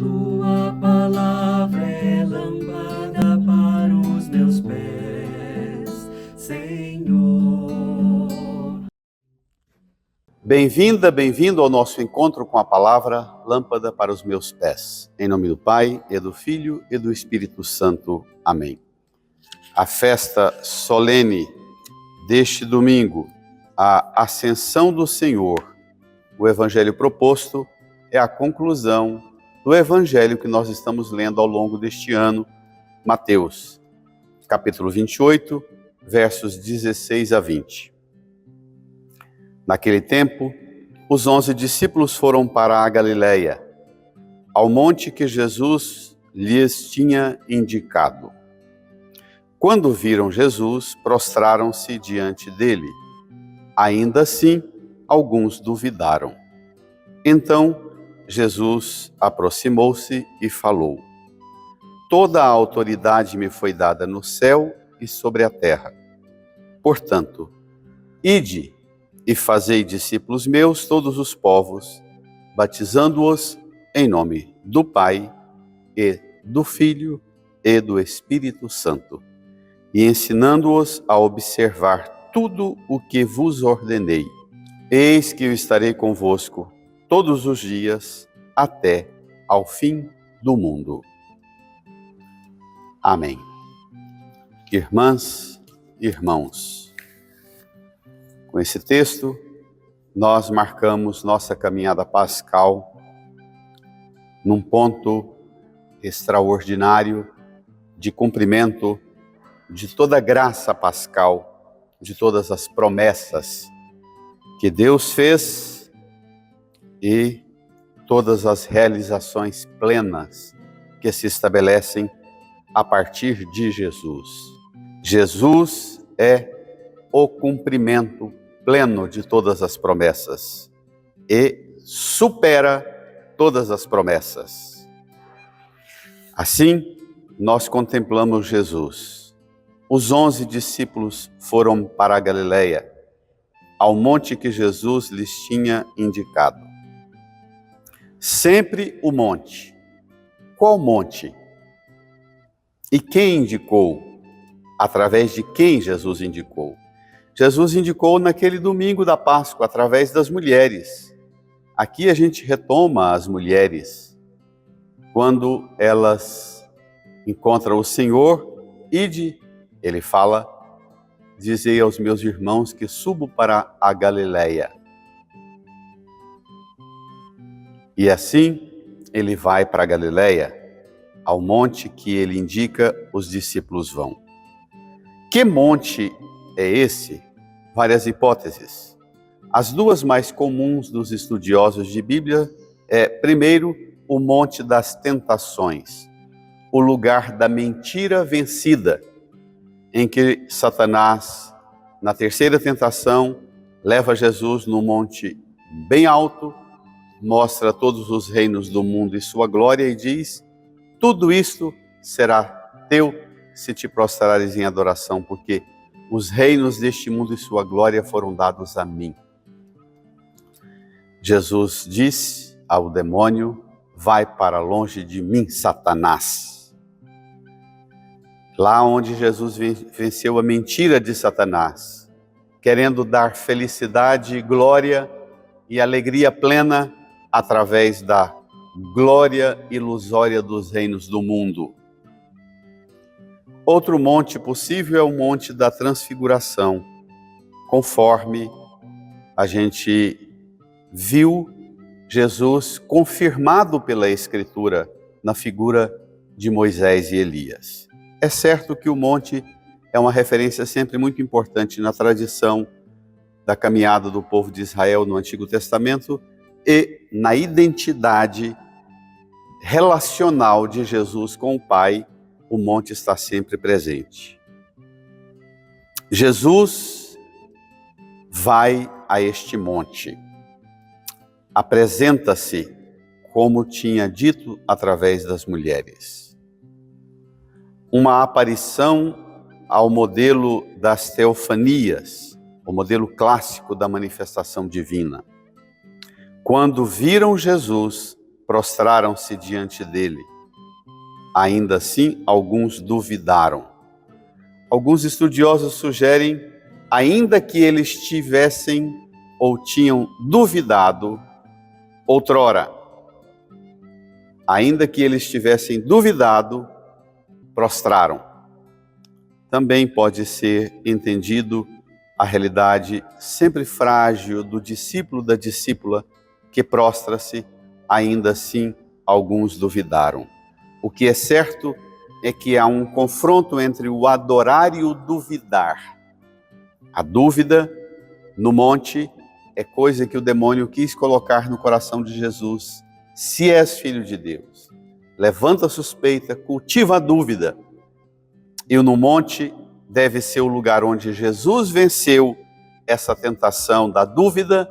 Tua palavra é lâmpada para os meus pés, Senhor. Bem-vinda, bem-vindo ao nosso encontro com a palavra Lâmpada para os meus pés. Em nome do Pai, e do Filho e do Espírito Santo. Amém. A festa solene deste domingo, a Ascensão do Senhor, o evangelho proposto é a conclusão do evangelho que nós estamos lendo ao longo deste ano, Mateus, capítulo 28, versos 16 a 20. Naquele tempo, os 11 discípulos foram para a Galileia, ao monte que Jesus lhes tinha indicado. Quando viram Jesus, prostraram-se diante dele. Ainda assim, alguns duvidaram. Então, Jesus aproximou-se e falou: Toda a autoridade me foi dada no céu e sobre a terra. Portanto, ide e fazei discípulos meus todos os povos, batizando-os em nome do Pai e do Filho e do Espírito Santo, e ensinando-os a observar tudo o que vos ordenei. Eis que eu estarei convosco todos os dias, até ao fim do mundo. Amém. Irmãs, irmãos, com esse texto, nós marcamos nossa caminhada pascal num ponto extraordinário de cumprimento de toda a graça pascal, de todas as promessas que Deus fez e todas as realizações plenas que se estabelecem a partir de Jesus. Jesus é o cumprimento pleno de todas as promessas e supera todas as promessas. Assim, nós contemplamos Jesus. Os 11 discípulos foram para a Galileia, ao monte que Jesus lhes tinha indicado. Sempre o monte. Qual monte? E quem indicou? Através de quem Jesus indicou? Jesus indicou naquele domingo da Páscoa, através das mulheres. Aqui a gente retoma as mulheres, quando elas encontram o Senhor, ide, ele fala, dizei aos meus irmãos que subo para a Galileia. E assim, ele vai para a Galileia, ao monte que ele indica, os discípulos vão. Que monte é esse? Várias hipóteses. As duas mais comuns dos estudiosos de Bíblia é, primeiro, o Monte das Tentações, o lugar da mentira vencida, em que Satanás, na terceira tentação, leva Jesus num monte bem alto, mostra todos os reinos do mundo e sua glória e diz: tudo isto será teu se te prostrares em adoração, porque os reinos deste mundo e sua glória foram dados a mim. Jesus disse ao demônio: vai para longe de mim, Satanás. Lá onde Jesus venceu a mentira de Satanás, querendo dar felicidade, glória e alegria plena através da glória ilusória dos reinos do mundo. Outro monte possível é o Monte da Transfiguração, conforme a gente viu Jesus confirmado pela Escritura na figura de Moisés e Elias. É certo que o monte é uma referência sempre muito importante na tradição da caminhada do povo de Israel no Antigo Testamento e na identidade relacional de Jesus com o Pai, o monte está sempre presente. Jesus vai a este monte, apresenta-se como tinha dito através das mulheres. Uma aparição ao modelo das teofanias, o modelo clássico da manifestação divina. Quando viram Jesus, prostraram-se diante dele. Ainda assim, alguns duvidaram. Alguns estudiosos sugerem, ainda que eles tivessem ou tinham duvidado outrora, ainda que eles tivessem duvidado, prostraram. Também pode ser entendido a realidade sempre frágil do discípulo, da discípula, que prostra-se, ainda assim alguns duvidaram. O que é certo é que há um confronto entre o adorar e o duvidar. A dúvida no monte é coisa que o demônio quis colocar no coração de Jesus. Se és filho de Deus, levanta a suspeita, cultiva a dúvida. E no monte deve ser o lugar onde Jesus venceu essa tentação da dúvida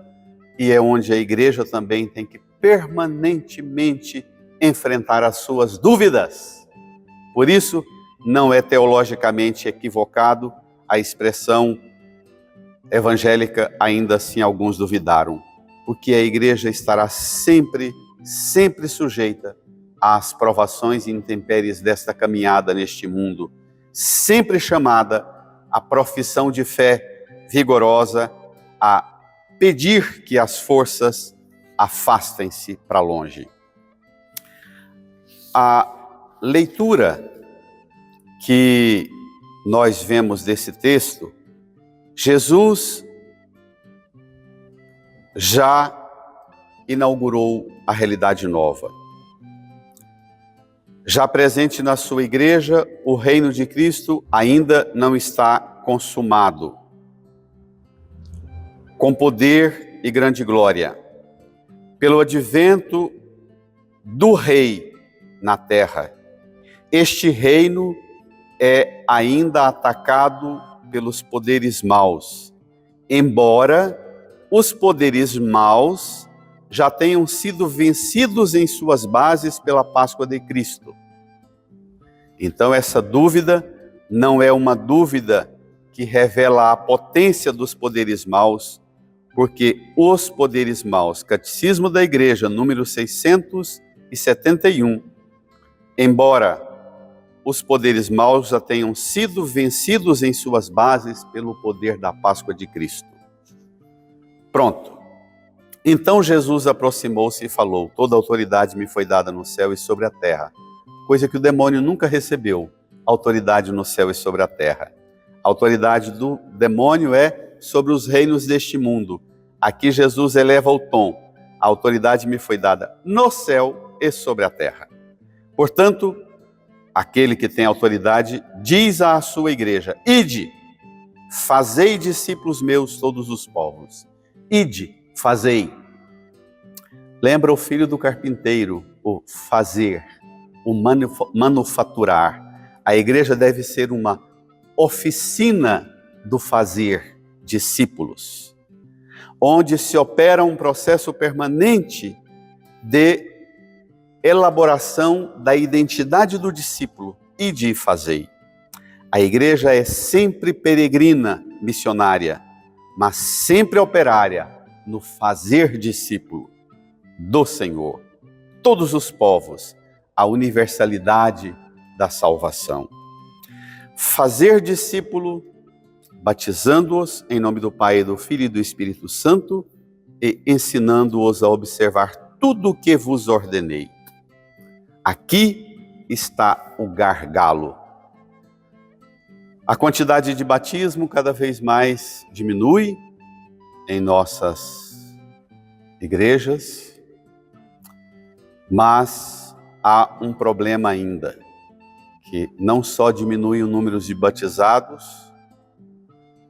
e é onde a igreja também tem que permanentemente enfrentar as suas dúvidas. Por isso, não é teologicamente equivocado a expressão evangélica, ainda assim alguns duvidaram, porque a igreja estará sempre sujeita às provações e intempéries desta caminhada neste mundo, sempre chamada à profissão de fé vigorosa, a pedir que as forças afastem-se para longe. A leitura que nós vemos desse texto, Jesus já inaugurou a realidade nova. Já presente na sua igreja, o reino de Cristo ainda não está consumado, com poder e grande glória. Pelo advento do Rei na terra, este reino é ainda atacado pelos poderes maus, embora os poderes maus já tenham sido vencidos em suas bases pela Páscoa de Cristo. Então essa dúvida não é uma dúvida que revela a potência dos poderes maus, porque os poderes maus, Catecismo da Igreja, número 671, embora os poderes maus já tenham sido vencidos em suas bases pelo poder da Páscoa de Cristo. Pronto. Então Jesus aproximou-se e falou: toda autoridade me foi dada no céu e sobre a terra, coisa que o demônio nunca recebeu, autoridade no céu e sobre a terra. A autoridade do demônio é sobre os reinos deste mundo. Aqui Jesus eleva o tom: a autoridade me foi dada no céu e sobre a terra. Portanto, aquele que tem autoridade diz à sua igreja: ide, fazei discípulos meus todos os povos. Ide, fazei. Lembra o filho do carpinteiro, o fazer, o manufaturar. A igreja deve ser uma oficina do fazer discípulos, onde se opera um processo permanente de elaboração da identidade do discípulo. Ide e fazei. A igreja é sempre peregrina, missionária, mas sempre operária no fazer discípulo do Senhor. Todos os povos, a universalidade da salvação. Fazer discípulo, batizando-os em nome do Pai, do Filho e do Espírito Santo e ensinando-os a observar tudo o que vos ordenei. Aqui está o gargalo. A quantidade de batismo cada vez mais diminui em nossas igrejas, mas há um problema ainda, que não só diminui o número de batizados,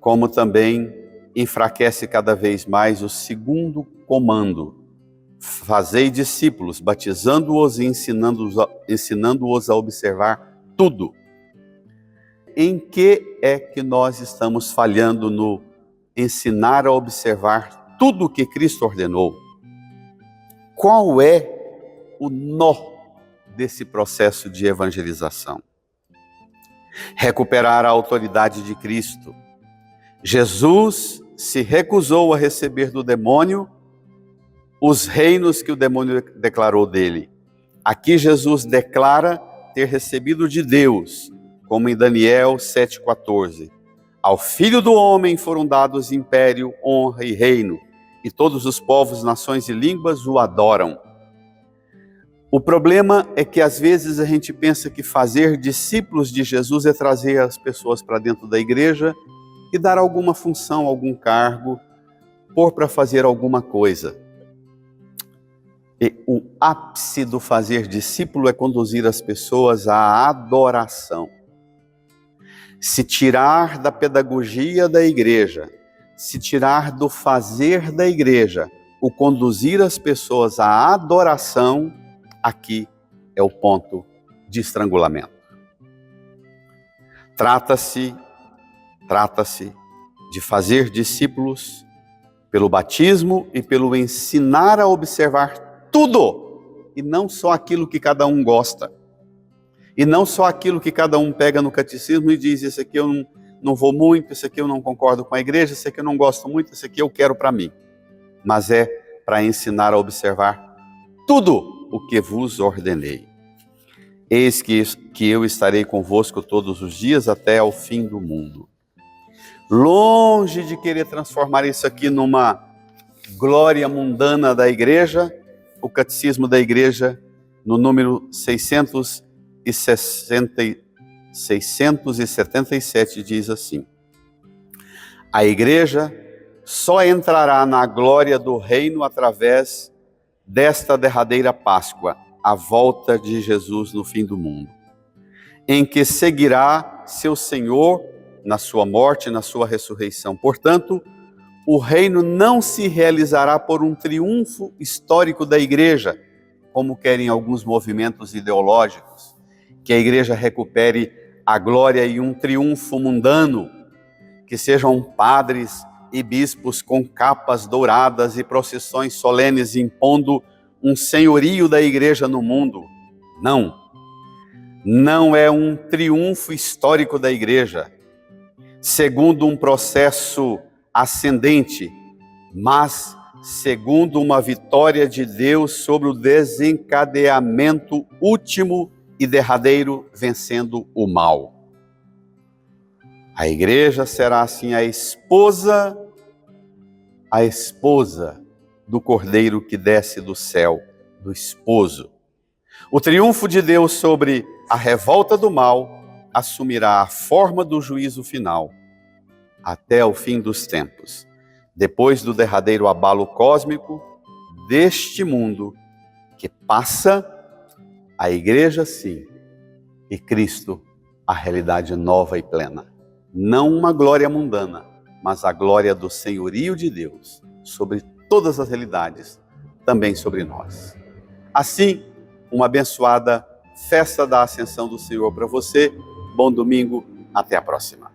como também enfraquece cada vez mais o segundo comando: fazei discípulos, batizando-os e ensinando-os a observar tudo. Em que é que nós estamos falhando no ensinar a observar tudo o que Cristo ordenou? Qual é o nó desse processo de evangelização? Recuperar a autoridade de Cristo. Jesus se recusou a receber do demônio os reinos que o demônio declarou dele. Aqui Jesus declara ter recebido de Deus, como em Daniel 7,14. Ao Filho do Homem foram dados império, honra e reino, e todos os povos, nações e línguas o adoram. O problema é que às vezes a gente pensa que fazer discípulos de Jesus é trazer as pessoas para dentro da igreja e dar alguma função, algum cargo, pôr para fazer alguma coisa. E o ápice do fazer discípulo é conduzir as pessoas à adoração. Se tirar da pedagogia da igreja, se tirar do fazer da igreja, o conduzir as pessoas à adoração, aqui é o ponto de estrangulamento. Trata-se de fazer discípulos pelo batismo e pelo ensinar a observar tudo, e não só aquilo que cada um gosta. E não só aquilo que cada um pega no catecismo e diz, esse aqui eu não vou muito, esse aqui eu não concordo com a igreja, esse aqui eu não gosto muito, esse aqui eu quero para mim. Mas é para ensinar a observar tudo o que vos ordenei. Eis que eu estarei convosco todos os dias até ao fim do mundo. Longe de querer transformar isso aqui numa glória mundana da igreja, o catecismo da igreja, no número 677, diz assim: a igreja só entrará na glória do reino através desta derradeira Páscoa, a volta de Jesus no fim do mundo, em que seguirá seu Senhor na sua morte e na sua ressurreição. Portanto, o reino não se realizará por um triunfo histórico da igreja, como querem alguns movimentos ideológicos, que a igreja recupere a glória e um triunfo mundano, que sejam padres e bispos com capas douradas e procissões solenes impondo um senhorio da igreja no mundo. Não é um triunfo histórico da igreja, segundo um processo ascendente, mas segundo uma vitória de Deus sobre o desencadeamento último e derradeiro, vencendo o mal. A igreja será assim a esposa do Cordeiro que desce do céu, do esposo. O triunfo de Deus sobre a revolta do mal assumirá a forma do juízo final, até o fim dos tempos, depois do derradeiro abalo cósmico deste mundo que passa, a igreja sim, e Cristo, a realidade nova e plena. Não uma glória mundana, mas a glória do senhorio de Deus sobre todas as realidades, também sobre nós. Assim, uma abençoada festa da Ascensão do Senhor para você. Bom domingo, até a próxima.